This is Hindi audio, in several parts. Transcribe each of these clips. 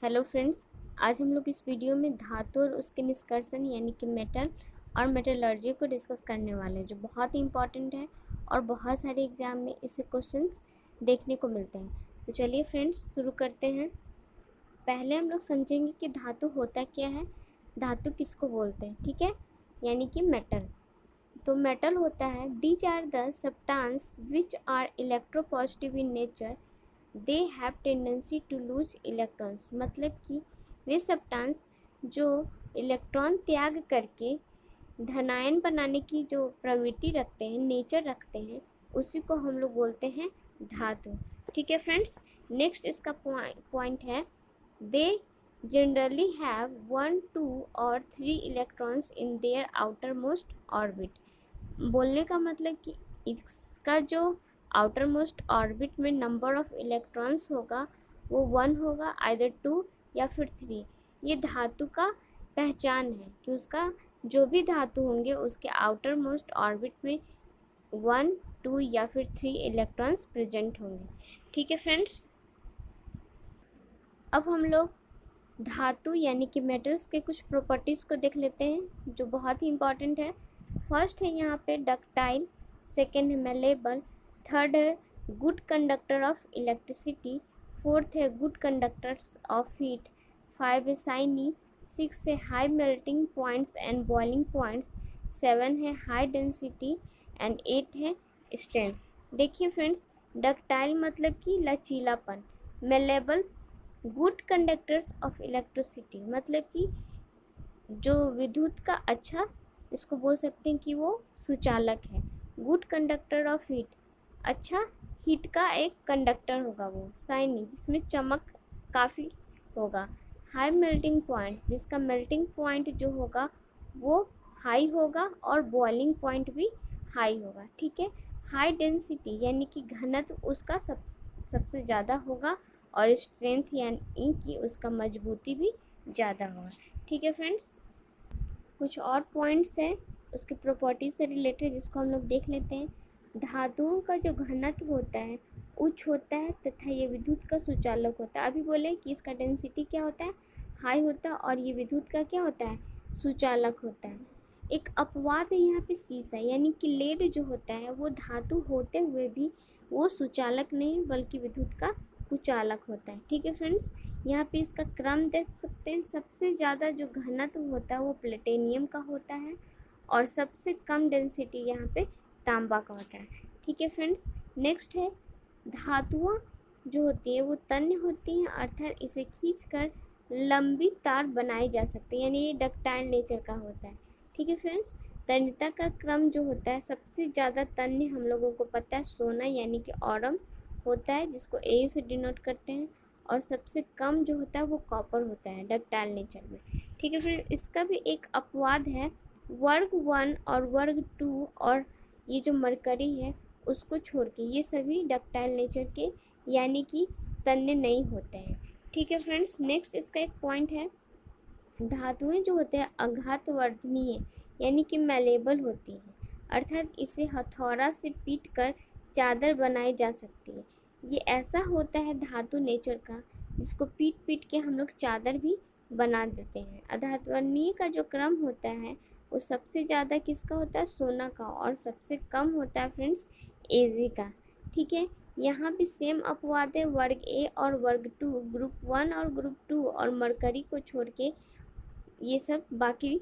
Hello friends. आज हम लोग इस वीडियो में धातु और उसके निष्कर्षण यानी कि मेटल और मेटलर्जी को डिस्कस करने वाले हैं, जो बहुत ही इंपॉर्टेंट है और बहुत सारे एग्जाम में इससे क्वेश्चंस देखने को मिलते हैं। तो चलिए फ्रेंड्स शुरू करते हैं। पहले हम लोग समझेंगे कि धातु होता क्या है, धातु किसको बोलते हैं, ठीक है, यानी कि मेटल। तो मेटल होता है these are the substance which are electropositive in nature, they have tendency to lose electrons. मतलब कि वे सब्सटेंस जो इलेक्ट्रॉन त्याग करके धनायन बनाने की जो प्रवृत्ति रखते हैं, नेचर रखते हैं, उसी को हम लोग बोलते हैं धातु। ठीक है फ्रेंड्स। नेक्स्ट इसका पॉइंट है दे जनरली हैव 1, 2 और 3 electrons in their outer most orbit. बोलने का मतलब कि इसका जो आउटर मोस्ट ऑर्बिट में नंबर ऑफ इलेक्ट्रॉन्स होगा वो 1 होगा, आइदर 2 या फिर 3। ये धातु का पहचान है कि उसका जो भी धातु होंगे उसके आउटर मोस्ट ऑर्बिट में 1, 2 या फिर 3 इलेक्ट्रॉन्स प्रेजेंट होंगे। ठीक है फ्रेंड्स। अब हम लोग धातु यानी कि मेटल्स के कुछ प्रॉपर्टीज़ को देख लेते हैं जो बहुत ही इंपॉर्टेंट है। फर्स्ट है यहाँ पे डक्टाइल, सेकेंड है मेलेबल, थर्ड है good conductor of electricity, fourth है good conductors of heat, five है शाइनी, सिक्स है high melting points and boiling points, seven है हाई डेंसिटी एंड एट है स्ट्रेंथ। देखिए फ्रेंड्स, डक्टाइल मतलब कि लचीलापन, malleable good conductors of electricity मतलब कि जो विद्युत का अच्छा, इसको बोल सकते हैं कि वो सुचालक है। गुड कंडक्टर ऑफ हीट, अच्छा हीट का एक कंडक्टर होगा वो। शाइनी जिसमें चमक काफ़ी होगा। हाई मेल्टिंग पॉइंट्स जिसका मेल्टिंग पॉइंट जो होगा वो हाई होगा और बॉइलिंग पॉइंट भी हाई होगा। ठीक है। हाई डेंसिटी यानी कि घनत्व उसका सबसे ज़्यादा होगा और स्ट्रेंथ यानी कि उसका मजबूती भी ज़्यादा होगा। ठीक है फ्रेंड्स। कुछ और पॉइंट्स हैं उसके प्रॉपर्टी से रिलेटेड जिसको हम लोग देख लेते हैं। धातुओं का जो घनत्व होता है उच्च होता है तथा ये विद्युत का सुचालक होता है। अभी बोले कि इसका डेंसिटी क्या होता है, हाई होता है, और ये विद्युत का क्या होता है, सुचालक होता है। एक अपवाद है यहाँ पे सीसा, यानी कि लेड जो होता है वो धातु होते हुए भी वो सुचालक नहीं बल्कि विद्युत का कुचालक होता है। ठीक है फ्रेंड्स। यहाँ पे इसका क्रम देख सकते हैं। सबसे ज़्यादा जो घनत्व होता है वो प्लेटिनियम का होता है और सबसे कम डेंसिटी यहाँ पे तांबा का होता है। ठीक है फ्रेंड्स। नेक्स्ट है धातुआं जो होती है वो तन्य होती हैं, अर्थात इसे खींचकर लंबी तार बनाई जा सकती है, यानी ये डक्टाइल नेचर का होता है। ठीक है फ्रेंड्स। तन्यता का क्रम जो होता है, सबसे ज़्यादा तन्य हम लोगों को पता है सोना यानी कि ऑरम होता है जिसको AU से डिनोट करते हैं, और सबसे कम जो होता है वो कॉपर होता है डक्टाइल नेचर में। ठीक है फ्रेंड। इसका भी एक अपवाद है, वर्ग 1 और वर्ग 2 और ये जो मरकरी है उसको छोड़ के ये सभी डक्टाइल नेचर के यानी कि तन्य नहीं होते हैं। ठीक है फ्रेंड्स। नेक्स्ट इसका एक पॉइंट है, धातुएं जो होते हैं आघातवर्धनीय यानी कि मैलेबल होती हैं, अर्थात इसे हथौड़ा से पीट कर चादर बनाई जा सकती है। ये ऐसा होता है धातु नेचर का जिसको पीट पीट के हम लोग चादर भी बना देते हैं। अधातवर्णीय का जो क्रम होता है वो सबसे ज़्यादा किसका होता है, सोना का, और सबसे कम होता है फ्रेंड्स एजी का। ठीक है। यहाँ भी सेम अपवाद है, वर्ग A और वर्ग 2, ग्रुप 1 और ग्रुप 2 और मरकरी को छोड़ के ये सब बाकी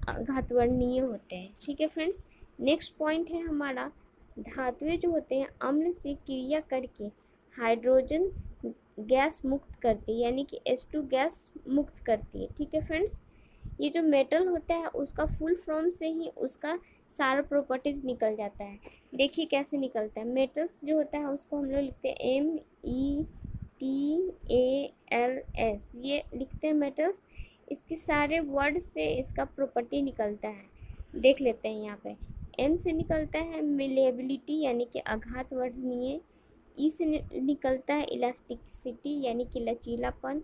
धातुवर्णीय होते हैं। ठीक है फ्रेंड्स। नेक्स्ट पॉइंट है हमारा, धातुएं जो होते हैं अम्ल से क्रिया करके हाइड्रोजन गैस मुक्त करती है, यानी कि H2 गैस मुक्त करती है। ठीक है फ्रेंड्स। ये जो मेटल होता है उसका फुल फॉर्म से ही उसका सारा प्रॉपर्टीज निकल जाता है। देखिए कैसे निकलता है। मेटल्स जो होता है उसको हम लोग लिखते हैं METALS, ये लिखते हैं मेटल्स। इसके सारे वर्ड से इसका प्रॉपर्टी निकलता है। देख लेते हैं यहाँ पे। M से निकलता है मिलेबिलिटी यानी कि आघातवर्धनीय, E से निकलता है इलास्टिसिटी यानी कि लचीलापन,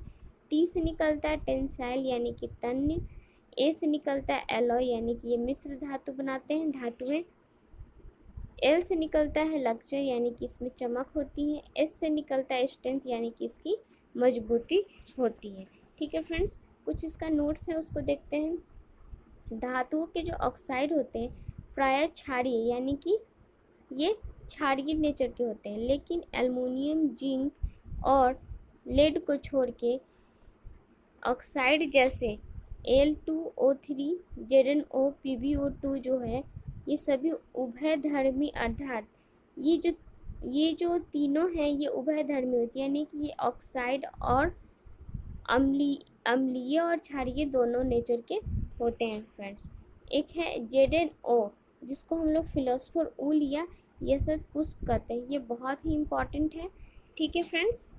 T से निकलता है टेंसाइल यानी कि तन्य, A से निकलता है एलॉय यानी कि ये मिश्र धातु बनाते हैं धातुएं, L से निकलता है लक्चर यानी कि इसमें चमक होती है, S से निकलता है स्ट्रेंथ यानी कि इसकी मजबूती होती है। ठीक है फ्रेंड्स, कुछ इसका नोट्स है उसको देखते हैं। धातुओं के जो ऑक्साइड होते हैं प्रायः क्षारीय यानी कि ये क्षारीय नेचर के होते हैं, लेकिन एल्युमिनियम, जिंक और लेड को छोड़ के ऑक्साइड जैसे Al2O3, ZnO, PbO2 जो है ये सभी उभयधर्मी, अर्थात ये जो तीनों हैं ये उभयधर्मी होती है, यानी कि ये ऑक्साइड और अम्लीय और क्षारीय दोनों नेचर के होते हैं फ्रेंड्स। एक है ZnO जिसको हम लोग फिलोसफर ऊल या यसत पुष्प कहते हैं, ये बहुत ही इम्पॉर्टेंट है। ठीक है फ्रेंड्स,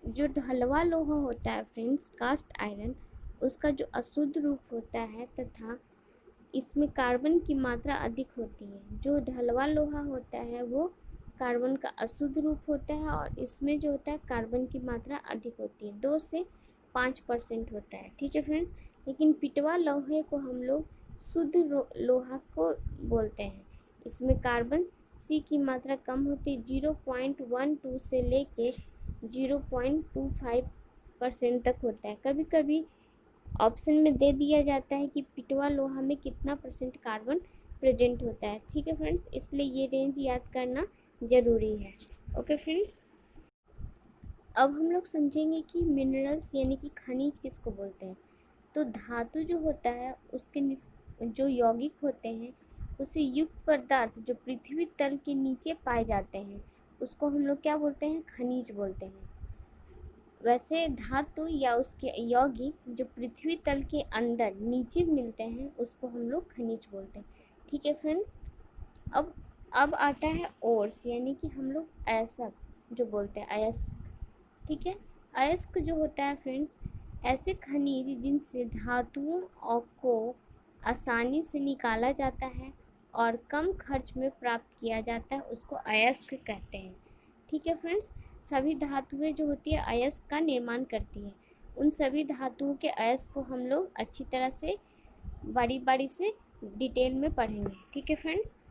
जो ढलवा लोहा होता है फ्रेंड्स, कास्ट आयरन, उसका जो अशुद्ध रूप होता है तथा इसमें कार्बन की मात्रा अधिक होती है। जो ढलवा लोहा होता है वो कार्बन का अशुद्ध रूप होता है और इसमें जो होता है कार्बन की मात्रा अधिक होती है, 2 से 5% होता है। ठीक है फ्रेंड्स, लेकिन पिटवा लोहे को हम लोग शुद्ध लोहा को बोलते हैं। इसमें कार्बन सी की मात्रा कम होती है, 0.12 से लेके 0.25% तक होता है। कभी कभी ऑप्शन में दे दिया जाता है कि पिटवा लोहा में कितना % कार्बन प्रेजेंट होता है। ठीक है फ्रेंड्स, इसलिए ये रेंज याद करना ज़रूरी है। ओके फ्रेंड्स, अब हम लोग समझेंगे कि मिनरल्स यानी कि खनिज किसको बोलते हैं। तो धातु जो होता है उसके जो यौगिक होते हैं उसे युक्त पदार्थ जो पृथ्वी तल के नीचे पाए जाते हैं उसको हम लोग क्या बोलते हैं, खनिज बोलते हैं। वैसे धातु या उसके यौगिक जो पृथ्वी तल के अंदर नीचे मिलते हैं उसको हम लोग खनिज बोलते हैं। ठीक है फ्रेंड्स, अब आता है ओर्स यानी कि हम लोग अयस्क जो बोलते हैं, अयस्क। ठीक है, अयस्क जो होता है फ्रेंड्स ऐसे खनिज जिनसे धातुओं को आसानी से निकाला जाता है और कम खर्च में प्राप्त किया जाता है, उसको अयस्क कहते हैं। ठीक है फ्रेंड्स, सभी धातुएं जो होती है अयस्क का निर्माण करती है। उन सभी धातुओं के अयस्क को हम लोग अच्छी तरह से बारी बारी से डिटेल में पढ़ेंगे। ठीक है फ्रेंड्स,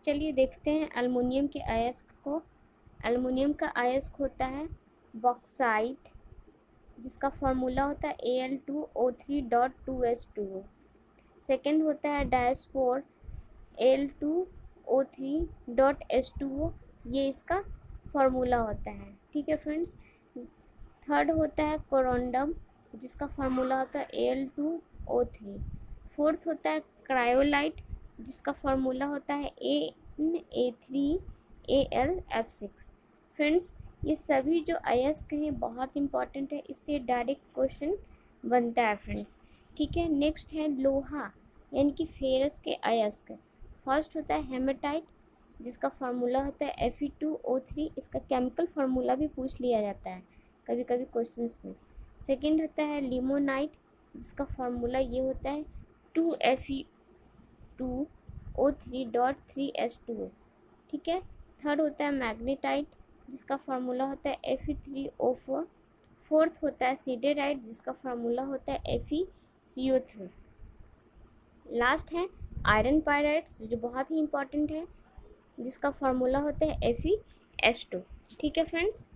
चलिए देखते हैं एल्युमिनियम के अयस्क को। एल्युमिनियम का अयस्क होता है बॉक्साइट जिसका फॉर्मूला होता है Al2O3.2H2O। सेकेंड होता है डायस्पोर Al2O3.H2O, ये इसका फॉर्मूला होता है। ठीक है फ्रेंड्स, थर्ड होता है कोरोंडम जिसका फॉर्मूला होता है Al2O3। फोर्थ होता है क्रायोलाइट जिसका फॉर्मूला होता है Na3Al(F6)। फ्रेंड्स, ये सभी जो अयस्क हैं बहुत इंपॉर्टेंट है, इससे डायरेक्ट क्वेश्चन बनता है फ्रेंड्स। ठीक है, नेक्स्ट है लोहा यानी कि फेरस के अयस्क। फर्स्ट होता है हेमेटाइट जिसका फार्मूला होता है Fe2O3, इसका केमिकल फार्मूला भी पूछ लिया जाता है कभी कभी क्वेश्चंस में। सेकंड होता है लिमोनाइट जिसका फार्मूला ये होता है 2Fe2O3.3H2O। ठीक है, थर्ड होता है मैग्नेटाइट जिसका फार्मूला होता है Fe3O4। फोर्थ होता है सीडेराइट जिसका फार्मूला होता है FeCO3। लास्ट है आयरन पायराइट्स जो बहुत ही इंपॉर्टेंट है जिसका फार्मूला होता है FeS2। ठीक है फ्रेंड्स,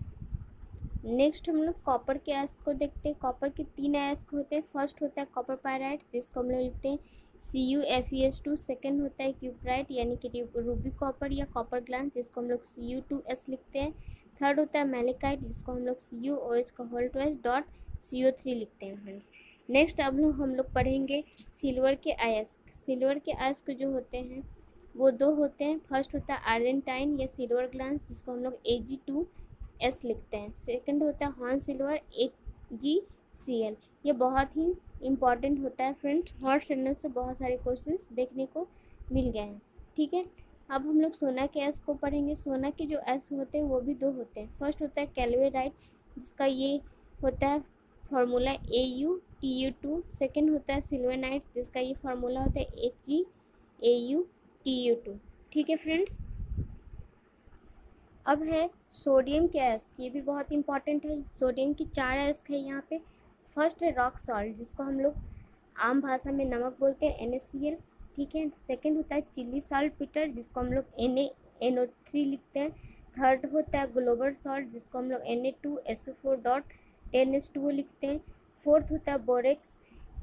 नेक्स्ट हम लोग कॉपर के अयस्क को देखते हैं। कॉपर के 3 अयस्क होते हैं। फर्स्ट होता है कॉपर पायराइट्स जिसको हम लोग लिखते हैं CuFeS2। सेकेंड होता है क्यूपराइट यानी कि रूबी कॉपर या कॉपर ग्लास जिसको हम लोग Cu2S लिखते हैं। थर्ड होता है मैलेकाइट जिसको हम लोग CuOH(CO3) लिखते हैं फ्रेंड्स। नेक्स्ट अब हम लोग पढ़ेंगे सिल्वर के अयस्क। सिल्वर के अयस्क जो होते हैं वो 2 होते हैं। फर्स्ट होता है आर्जेंटाइन या सिल्वर ग्लास जिसको हम लोग Ag2S लिखते हैं। सेकंड होता है हॉर्न सिल्वर HgCl, ये बहुत ही इम्पॉर्टेंट होता है फ्रेंड्स। हॉट सिग्नल से बहुत सारे क्वेश्चंस देखने को मिल गए हैं। ठीक है, अब हम लोग सोना के अयस्क को पढ़ेंगे। सोना के जो अयस्क होते हैं वो भी 2 होते हैं। फर्स्ट होता है कैल्वेराइट जिसका ये होता है फार्मूला AuTu2। सेकेंड होता है सिल्वरनाइट जिसका ये फार्मूला होता है HgAuTu2। ठीक है फ्रेंड्स, अब है सोडियम के अयस्क, ये भी बहुत इंपॉर्टेंट है। सोडियम की 4 अयस्क है यहाँ पे। फर्स्ट है रॉक सॉल्ट जिसको हम लोग आम भाषा में नमक बोलते हैं NaCl। ठीक है, सेकंड होता है चिली साल्ट पीटर जिसको हम लोग NO3 लिखते हैं। थर्ड होता है ग्लोबल सॉल्ट जिसको हम लोग Na2SO4.10H2O लिखते हैं। फोर्थ होता है बोरेक्स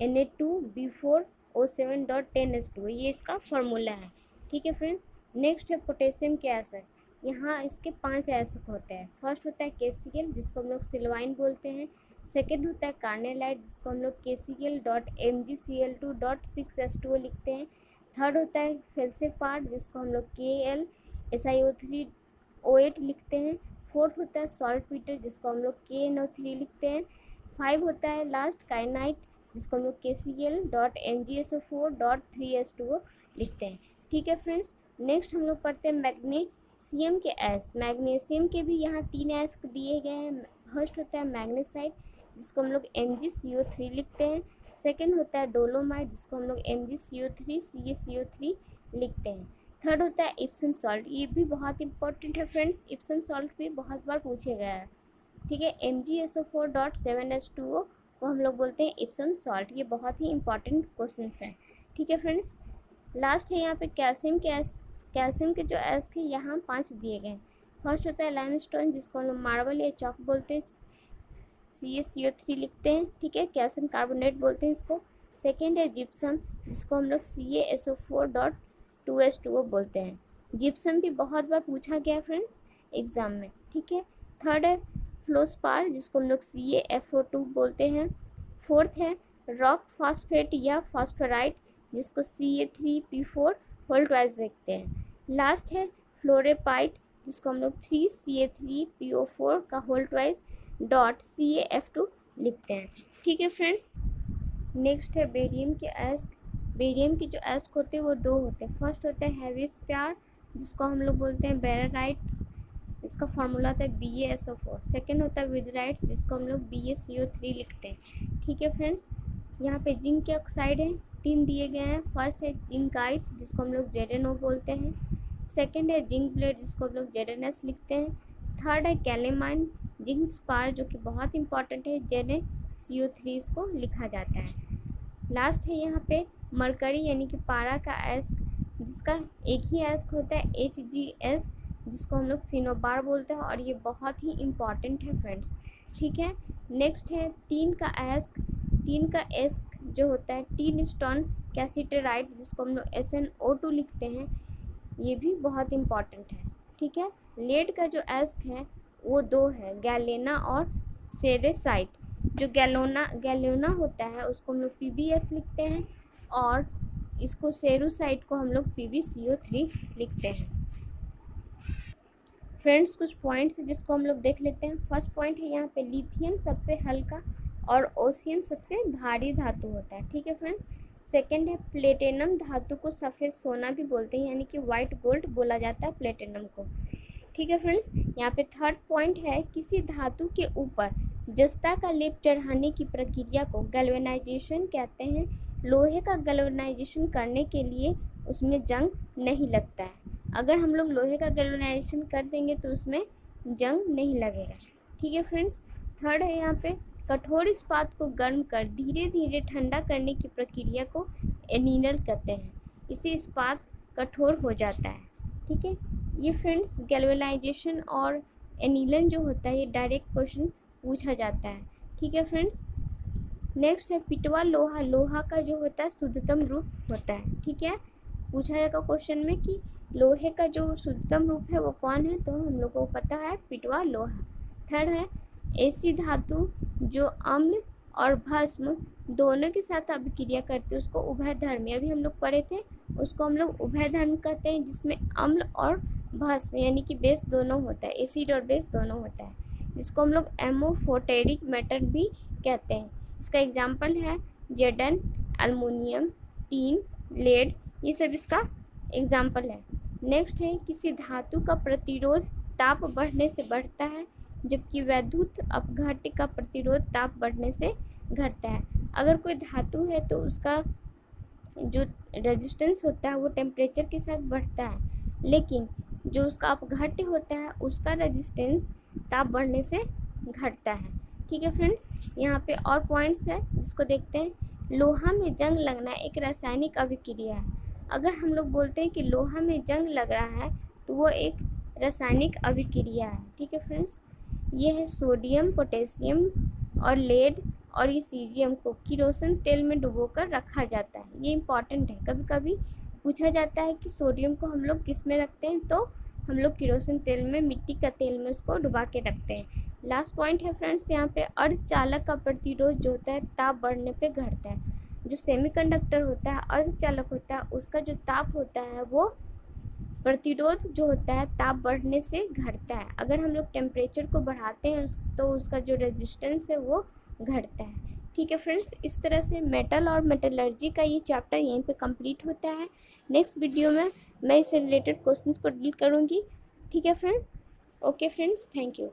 Na2B4O7.10H2O, ये इसका फॉर्मूला है। ठीक है फ्रेंड्स। नेक्स्ट है पोटेशियम के एसिड। यहाँ इसके 5 एसिड होते हैं। फर्स्ट होता है KCl जिसको हम लोग सिल्वाइन बोलते हैं। सेकेंड होता है कार्नेलाइट जिसको हम लोग KCl.MgCl2.6H2O लिखते हैं। थर्ड होता है फेल्सिपार जिसको हम लोग KlSiO3O8 लिखते हैं। फोर्थ होता है सॉल्टपीटर जिसको हम लोग KNO3 लिखते हैं। 5 होता है लास्ट काइनाइट जिसको हम लोग KCl.MgSO4.3H2O लिखते हैं। ठीक है फ्रेंड्स। नेक्स्ट हम लोग पढ़ते हैं मैग्नीशियम के एस। मैग्नीशियम के भी यहाँ 3 एस दिए गए हैं। फर्स्ट होता है मैग्नेसाइट जिसको हम लोग MgCO3 लिखते हैं। सेकेंड होता है डोलोमाइट जिसको हम लोग MgCO3CaCO3 लिखते हैं। थर्ड होता है इप्सम सॉल्ट, ये भी बहुत इंपॉर्टेंट है फ्रेंड्स, इप्सम सॉल्ट भी बहुत बार पूछे गया है। ठीक है, MgSO4.7H2O को हम लोग बोलते हैं इप्सम सॉल्ट, ये बहुत ही इंपॉर्टेंट क्वेश्चन है। ठीक है फ्रेंड्स। लास्ट है यहाँ पे कैल्शियम के एस। कैल्शियम के जो एस थे यहाँ 5 दिए गए हैं। फर्स्ट होता है लाइमस्टोन जिसको हम लोग मार्बल या चॉक बोलते हैं, CaCO3 लिखते हैं। ठीक है, कैल्शियम कार्बोनेट बोलते हैं इसको। सेकेंड है जिप्सम जिसको हम लोग CaSO4.2H2O बोलते हैं। जिप्सम भी बहुत बार पूछा गया है फ्रेंड्स एग्जाम में। ठीक है। थर्ड है फ्लोस्पार जिसको हम लोग CaFO2 बोलते हैं। फोर्थ है रॉक फॉस्फेट या फॉस्फोराइट जिसको Ca3P4 होल ट्वाइस देखते हैं। लास्ट है फ्लोरेपाइट जिसको हम लोग 3Ca3PO4 का होल ट्वाइस .CaF2 लिखते हैं। ठीक है फ्रेंड्स। नेक्स्ट है बेरियम के एस्क। बेरियम की जो एस्क होते हैं वो 2 होते हैं। फर्स्ट होता है हैवी स्पेयर जिसको हम लोग बोलते हैं बेराइट्स, इसका फार्मूला होता है BaSO4। सेकेंड होता है विदराइट्स जिसको हम लोग BaCO3 लिखते हैं। ठीक है फ्रेंड्स। यहाँ पे जिंक के ऑक्साइड है 3 दिए गए हैं। फर्स्ट है जिंकाइट जिसको हम लोग ZnO बोलते हैं। सेकेंड है जिंक ब्लेड जिसको हम लोग ZnS लिखते हैं। थर्ड है कैलेमाइन जिंक स्पार जो कि बहुत इंपॉर्टेंट है, ZnCO3 इसको लिखा जाता है। लास्ट है यहाँ पे मरकरी यानी कि पारा का एस्क जिसका एक ही एस्क होता है HgS जिसको हम लोग सिनोबार बोलते हैं और ये बहुत ही इम्पॉर्टेंट है फ्रेंड्स। ठीक है। नेक्स्ट है टीन का एस्क। टीन का एस्क जो होता है टीन स्टोन कैसिटेराइट जिसको हम लोग SnO2 लिखते हैं, ये भी बहुत इम्पॉर्टेंट है। ठीक है। लेड का जो एस्क है वो 2 है, गैलेना और सेरेसाइट। जो गैलोना होता है उसको हम लोग PbS लिखते हैं और इसको सेरुसाइट को हम लोग PbCO3 लिखते हैं। फ्रेंड्स कुछ पॉइंट्स है जिसको हम लोग देख लेते हैं। फर्स्ट पॉइंट है यहाँ पे लिथियम सबसे हल्का और ओसियम सबसे भारी धातु होता है। ठीक है फ्रेंड। सेकेंड है प्लेटिनम धातु को सफ़ेद सोना भी बोलते हैं यानी कि वाइट गोल्ड बोला जाता है प्लेटिनम को। ठीक है फ्रेंड्स। यहाँ पे थर्ड पॉइंट है किसी धातु के ऊपर जस्ता का लेप चढ़ाने की प्रक्रिया को गैल्वेनाइजेशन कहते हैं। लोहे का गैल्वेनाइजेशन करने के लिए उसमें जंग नहीं लगता है। अगर हम लोग लोहे का गैल्वेनाइजेशन कर देंगे तो उसमें जंग नहीं लगेगा। ठीक है फ्रेंड्स। थर्ड है यहाँ पे कठोर इस्पात को गर्म कर धीरे धीरे ठंडा करने की प्रक्रिया को एनीनल कहते हैं। इससे इस्पात कठोर हो जाता है। ठीक है। ये फ्रेंड्स गैल्वेनाइजेशन और एनीलन जो होता है ये डायरेक्ट क्वेश्चन पूछा जाता है। ठीक है फ्रेंड्स। नेक्स्ट है पिटवा लोहा। लोहा का जो होता है शुद्धतम रूप होता है। ठीक है। पूछा जाएगा क्वेश्चन में कि लोहे का जो शुद्धतम रूप है वो कौन है, तो हम लोग को पता है पिटवा लोहा। थर्ड है ऐसी धातु जो अम्ल और भस्म दोनों के साथ अभिक्रिया करते हैं उसको उभयधर्मी, अभी हम लोग पढ़े थे उसको हम लोग उभयधर्म कहते हैं जिसमें अम्ल और भस्म यानी कि बेस दोनों होता है, एसिड और बेस दोनों होता है, जिसको हम लोग एमोफोटेरिक मेटल भी कहते हैं। इसका एग्जाम्पल है जेडन, एल्युमिनियम, टीन, लेड, ये सब इसका एग्जाम्पल है। नेक्स्ट है किसी धातु का प्रतिरोध ताप बढ़ने से बढ़ता है जबकि वैद्युत अपघट्य का प्रतिरोध ताप बढ़ने से घटता है। अगर कोई धातु है तो उसका जो रेजिस्टेंस होता है वो टेम्परेचर के साथ बढ़ता है, लेकिन जो उसका अपघट्य होता है उसका रेजिस्टेंस ताप बढ़ने से घटता है। ठीक है फ्रेंड्स। यहाँ पे और पॉइंट्स है जिसको देखते हैं। लोहा में जंग लगना एक रासायनिक अभिक्रिया है। अगर हम लोग बोलते हैं कि लोहा में जंग लग रहा है तो वो एक रासायनिक अभिक्रिया है। ठीक है फ्रेंड्स, ये है सोडियम, पोटेशियम और लेड और ये सीजियम को किरोसिन तेल में डुबोकर रखा जाता है। ये इम्पॉर्टेंट है, कभी कभी पूछा जाता है कि सोडियम को हम लोग किस में रखते हैं, तो हम लोग किरोसिन तेल में, मिट्टी का तेल में उसको डुबा के रखते हैं। लास्ट पॉइंट है फ्रेंड्स यहाँ पे, अर्धचालक का प्रतिरोध जो होता है ताप बढ़ने पे घटता है। जो सेमीकंडक्टर होता है, अर्धचालक होता है, उसका जो ताप होता है वो प्रतिरोध जो होता है ताप बढ़ने से घटता है। अगर हम लोग टेम्परेचर को बढ़ाते हैं तो उसका जो रेजिस्टेंस है वो घटता है। ठीक है फ्रेंड्स, इस तरह से मेटल और मेटलर्जी का ये चैप्टर यहीं पे कंप्लीट होता है। नेक्स्ट वीडियो में मैं इससे रिलेटेड क्वेश्चंस को डील करूँगी। ठीक है friends, okay friends, thank you.